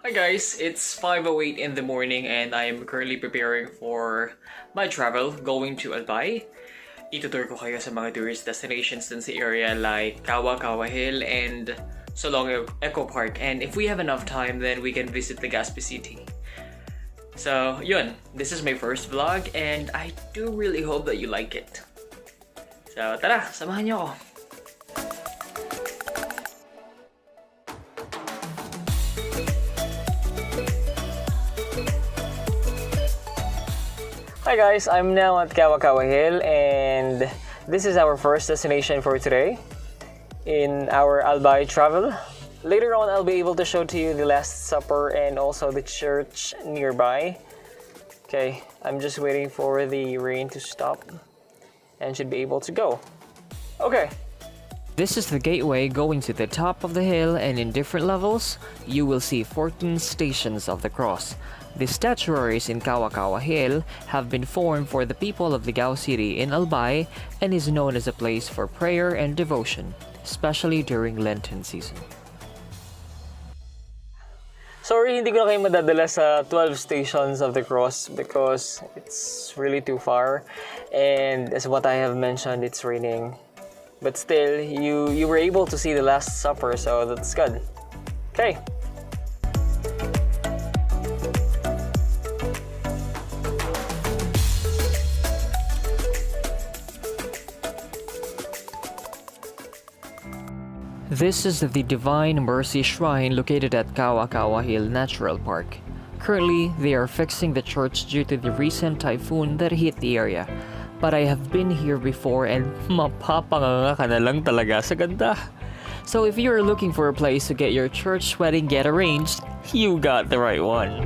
Hi guys, it's 5:08 in the morning and I am currently preparing for my travel going to Albay. Itutur ko kayo sa mga tourist destinations dun sa area like Kawa-kawa Hill and Solong Eco Park, and if we have enough time then we can visit the Legazpi City. So yun, this is my first vlog and I do really hope that you like it. So tara, samahan niyo ako. Hi guys, I'm now at Kawakawa Hill and this is our first destination for today in our Albay travel. Later on, I'll be able to show to you the Last Supper and also the church nearby. Okay, I'm just waiting for the rain to stop and should be able to go. Okay. This is the gateway going to the top of the hill, and in different levels, you will see 14 stations of the cross. The statuaries in Kawa-kawa Hill have been formed for the people of Ligao City in Albay and is known as a place for prayer and devotion, especially during Lenten season. Sorry, hindi ko na kayo madadala sa 12 stations of the cross because it's really too far, and as what I have mentioned, it's raining. But still, you were able to see the Last Supper, so that's good. Okay. This is the Divine Mercy Shrine located at Kawa-kawa Hill Natural Park. Currently, they are fixing the church due to the recent typhoon that hit the area. But I have been here before and mapapanganga ka na lang talaga sa ganda. So if you're looking for a place to get your church wedding get arranged, you got the right one.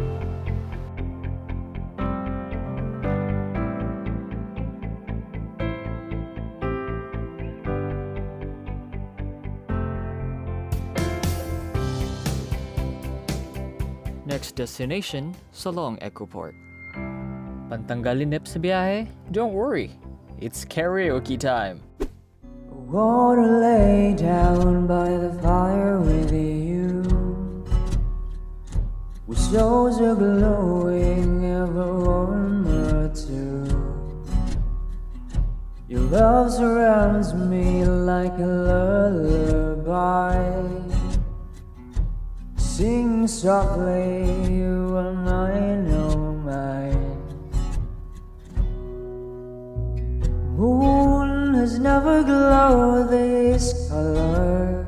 Next destination, Solong Eco Park. Pantanggalin nip sa biyahe? Don't worry, it's karaoke time. I wanna lay down by the fire with you. We souls are glowing, ever warmer too. Your love surrounds me like a lullaby. Sing softly when I know mine. Moon has never glowed this color.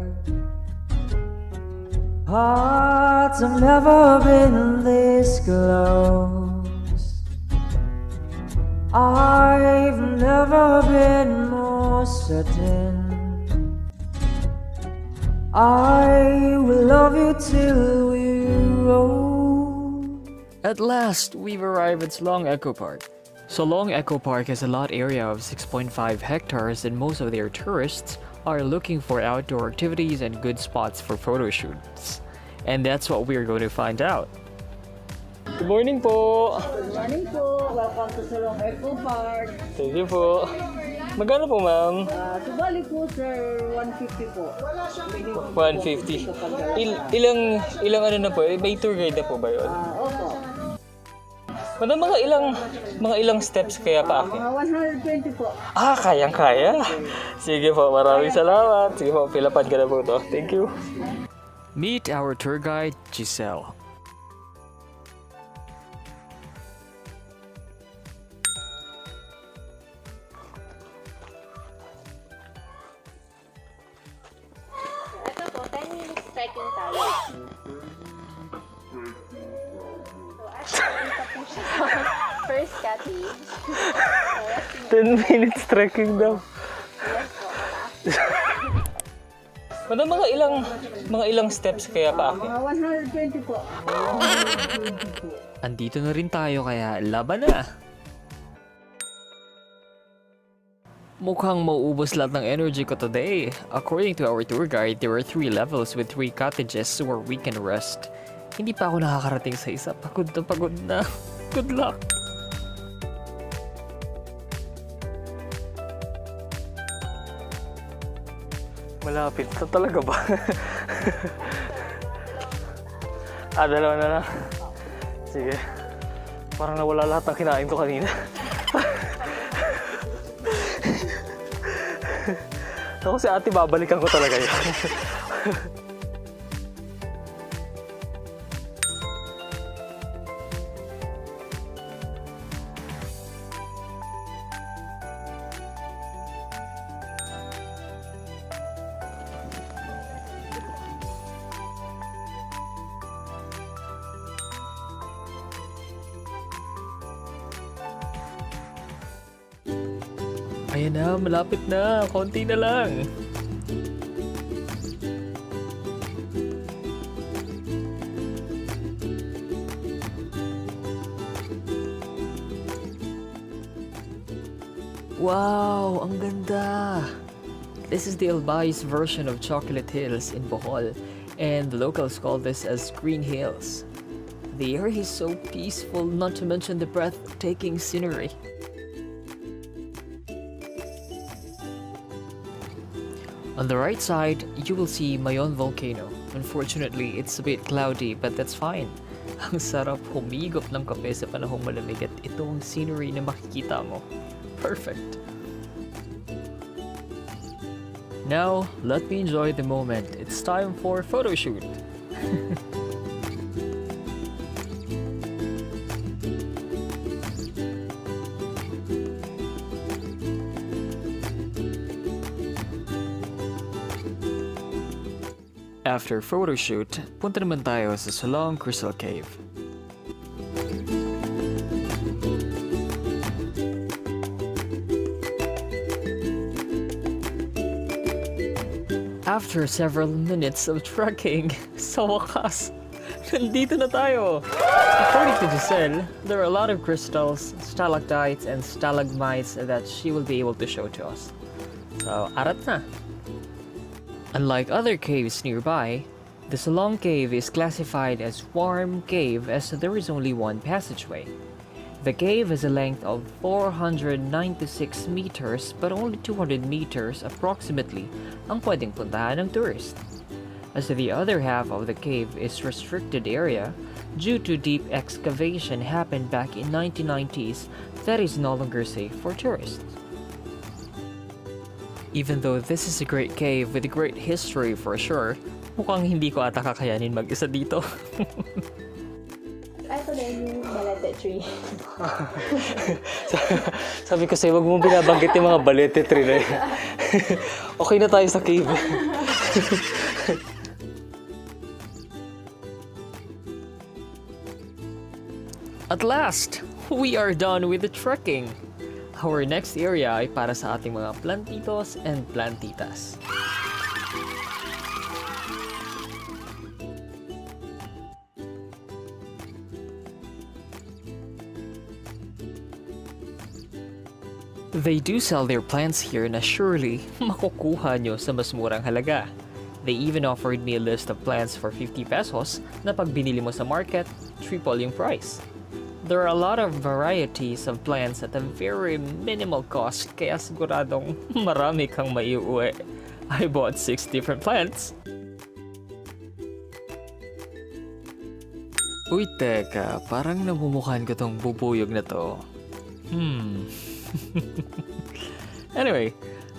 Hearts have never been this close. I've never been more certain. I will love you till we grow. At last, we've arrived at Solong Eco Park. Solong Eco Park has a lot area of 6.5 hectares, and most of their tourists are looking for outdoor activities and good spots for photo shoots. And that's what we're going to find out. Good morning po! Good morning po. Welcome to Solong Eco Park. Thank you po. Magkano po, ma'am? Subali po, sir, 150 po. 150. Ilang ano na po? May tour guide na po ba yun? Opo. Madam, mga ilang steps kaya pa akin? Mga 120 po. Kayang-kaya. Sige po, maraming salamat. Sige po, pilapan ka na po to. Thank you. Meet our tour guide, Giselle. Ito po, 10 minutes trekking tayo. So, ito po siya sa first cottage. 10 minutes trekking daw. Yes po, Madam, mga ilang steps kaya pa akin? Mga 120 po. Andito na rin tayo kaya laban na. Mukhang mauubos lahat ng energy ko today. According to our tour guide, there are 3 levels with 3 cottages where we can rest. Hindi pa ako nakakarating sa isa. Pagod na. Good luck! Malapit na talaga ba? Dalawa na lang. Sige. Parang nawala lahat ng kinain ko kanina. Ako si ate, babalikan ko talaga yun. Ayan na, malapit na. Konti na lang. Wow, ang ganda! This is the Albay's version of Chocolate Hills in Bohol, and the locals call this as Green Hills. The area is so peaceful, not to mention the breathtaking scenery. On the right side, you will see Meron volcano. Unfortunately, it's a bit cloudy, but that's fine. Ang sarap humigop ng kape sa panahong malamig at ito ang scenery na makikita mo. Perfect. Now, let me enjoy the moment. It's time for photo shoot. After photo shoot, punta naman tayo sa Solong Crystal Cave. After several minutes of trekking, sa wakas, nandito na tayo! According to Giselle, there are a lot of crystals, stalactites, and stalagmites that she will be able to show to us. So, arat na! Unlike other caves nearby, the Solong Cave is classified as warm cave as there is only one passageway. The cave has a length of 496 meters but only 200 meters approximately ang pwedeng puntahan ng tourist. As the other half of the cave is restricted area due to deep excavation happened back in 1990s that is no longer safe for tourists. Even though this is a great cave with a great history for sure, mukhang hindi ko ata kakayanin mag-isa dito. Ito na yung balete tree. Sabi ko sa'yo, wag mo binabanggit yung mga balete tree na yun. Okay na tayo sa cave. At last, we are done with the trekking. Our next area ay para sa ating mga plantitos and plantitas. They do sell their plants here na surely makukuha nyo sa mas murang halaga. They even offered me a list of plants for 50 pesos na pag binili mo sa market, triple yung price. There are a lot of varieties of plants at a very minimal cost, kaya siguradong marami kang maiuwi. I bought 6 different plants. Uy, teka, parang namumukhaan ko tong bubuyog na to. Anyway,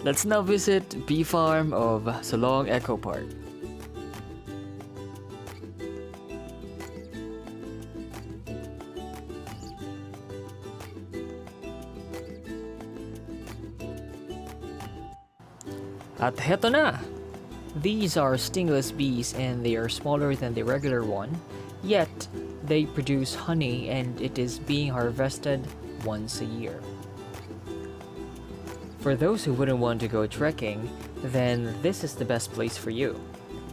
let's now visit Bee Farm of Solong Eco Park. At heto na! These are stingless bees and they are smaller than the regular one, yet they produce honey and it is being harvested once a year. For those who wouldn't want to go trekking, then this is the best place for you.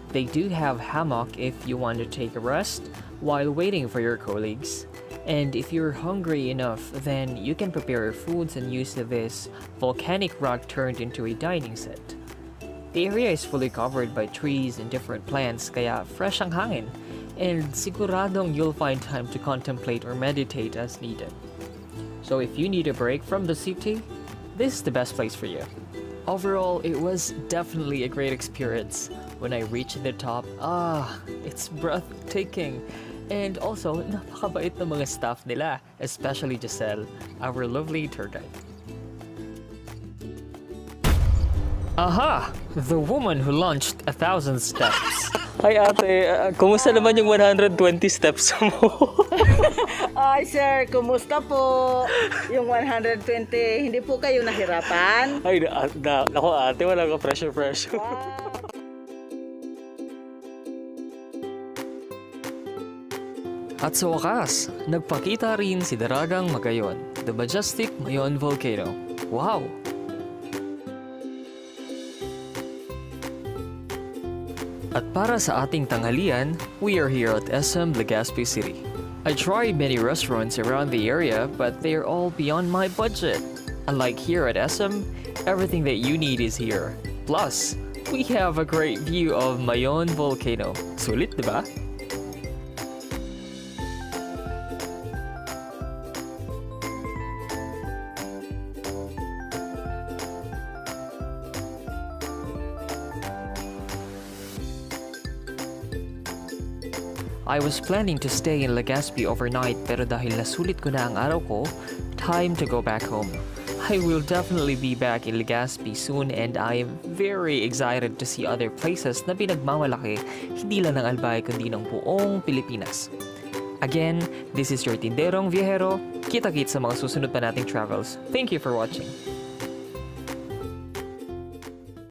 They do have hammock if you want to take a rest while waiting for your colleagues. And if you're hungry enough, then you can prepare your foods and use this volcanic rock turned into a dining set. The area is fully covered by trees and different plants, kaya fresh ang hangin, and siguradong you'll find time to contemplate or meditate as needed. So if you need a break from the city, this is the best place for you. Overall, it was definitely a great experience. When I reached the top, it's breathtaking. And also, napakabait ng mga staff nila, especially Giselle, our lovely tour guide. Aha! The woman who launched 1,000 steps. Hi ate, kumusta naman yung 120 steps mo? Ay, sir, kumusta po? Yung 120, hindi po kayo nahirapan? Ay, nako ate, wala ka pressure. At sa wakas, nagpakita rin si Daragang Magayon, the majestic Mayon volcano. Wow! At para sa ating tanghalian, we are here at SM Legazpi City. I tried many restaurants around the area, but they are all beyond my budget. Unlike here at SM, everything that you need is here. Plus, we have a great view of Mayon volcano. Sulit, diba? I was planning to stay in Legazpi overnight pero dahil nasulit ko na ang araw ko, time to go back home. I will definitely be back in Legazpi soon and I am very excited to see other places na pinagmamalaki hindi lang ng Albay kundi ng buong Pilipinas. Again, this is your Tinderong Viajero. Kita-kits sa mga susunod pa nating travels. Thank you for watching.